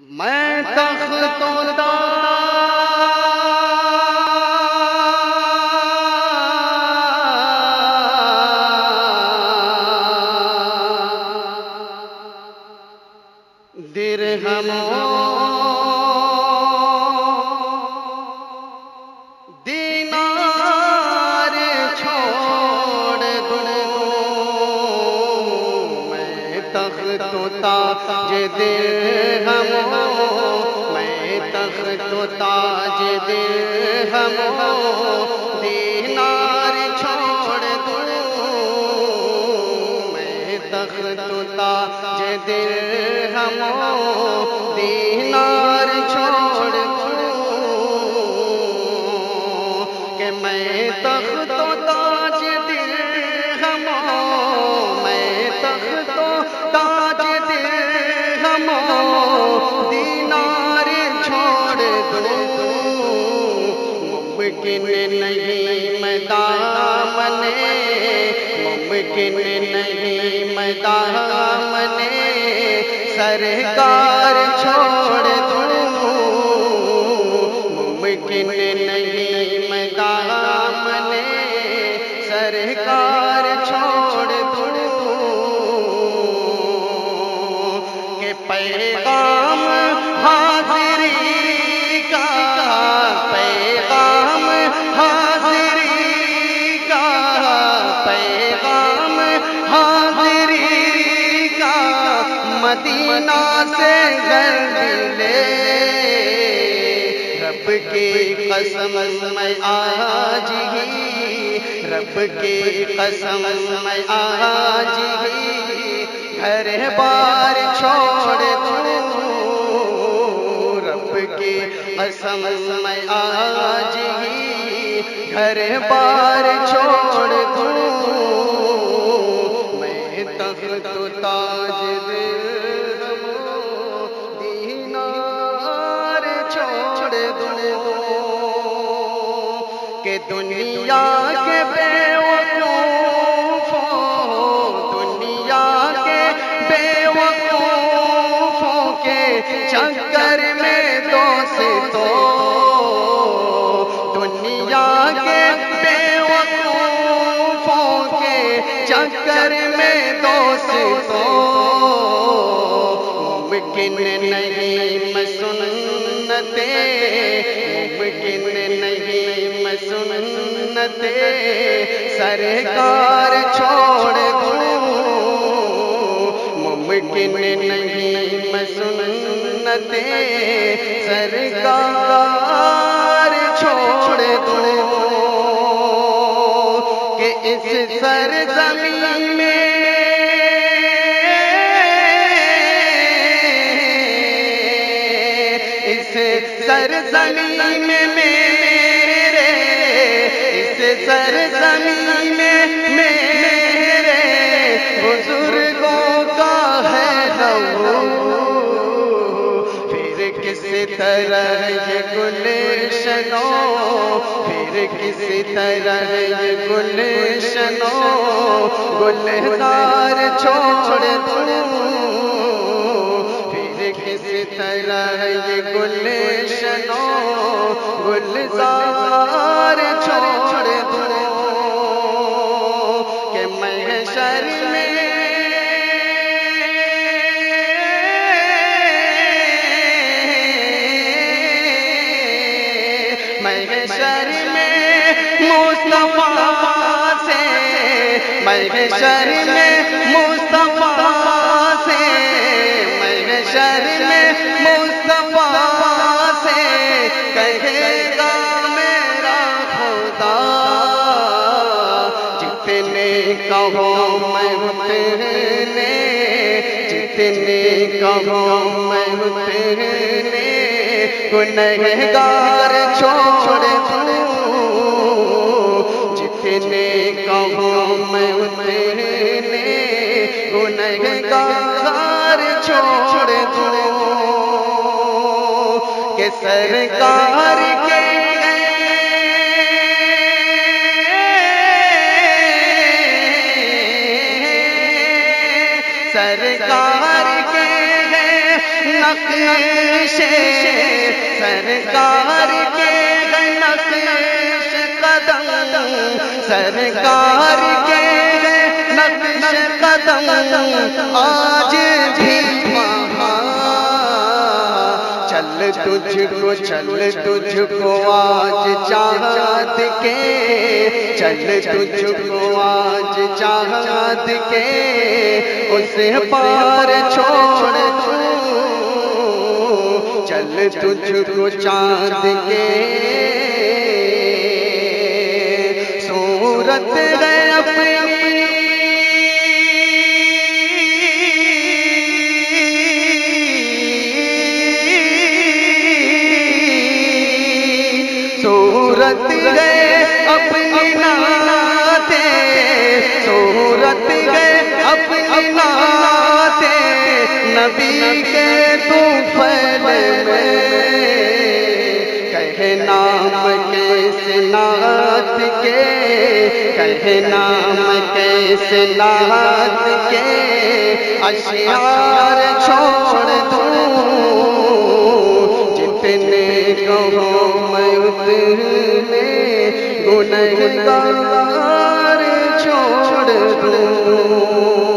میں تخت و تاج درہموں دینار چھوڑ دوں، میں تخت و تاج درہموں، میں تخت و تاج درہموں دینار چھوڑ دوں، میں تخت و تاج درہموں دینار چھوڑ دوں، کہ میں تخت و تاج درہموں، میں تخت و تاج درہموں دینار چھوڑ دوں، ممکن نہیں میں دامنے، ممکن نہیں میں دامنے سرکار چھوڑ دوں، ممکن نہیں میں دامنے سرکار چھوڑ دوں، کہ پیغام حاضری کا، پیغام حاضری کا، پیغام حاضری کا مدینہ سے گھر ملے، رب کی قسم میں آج ہی، رب کی قسم میں آج ہی گھر بار چھوڑ دوں، رب کی قسم میں آج ہی گھر بار چھوڑ دوں، میں تخت و تاج درہموں دینار چھوڑ دوں، کہ دنیا کے بے وقوفوں، دنیا کے بے وقوفوں کے چکر میں دوستوں، دنیا کے بے وقوفوں کے چکر میں دوستوں، ممکن نہیں میں سنتے، ممکن نہیں میں سنتے سرکار چھوڑ دوں، ممکن نہیں میں سنتے سرکار چھوڑ دوں، کہ اس سرزمین میں سرزمین میں میرے، اس سرزمین میں میرے بزرگوں کا ہے نور، پھر کس طرح یہ گلشنوں، پھر کس طرح یہ گلشنوں گلزار چھوڑ دوں، کس طرح یہ گلشنوں گلزار چھوڑ دوں، کہ محشر میں محشر میں مصطفیٰ سے، محشر میں مصطفیٰ سے، محشر میں مصطفیٰ سے کہے گا میرا خدا، جتنے کہو میں اتنے، جتنے کہو میں اتنے گنہگار چھوڑ دوں، جتنے کہو میں اتنے گنہگار چھوڑ دوں، کہ سرکار کے سرکار کے نقش سرکار کے نقش قدم، سرکار کے نقش قدم آج بھی وہاں، چل تجھ کو آج چاہت کے، چل تجھ کو آج چاہت کے اس پار چھوڑ دوں، چل تجھ کو چاند کے صورت ہے اپنی صورت گئے اپنی نعت، صورت گئے اپنی نعت نبی کے طوفان میں، کہے نام کیسے نعت کے، کہے نام کیسے نعت کے اشعار چھوڑ دوں، جتنے کہو میں اتنے گنہگار چھوڑ دوں۔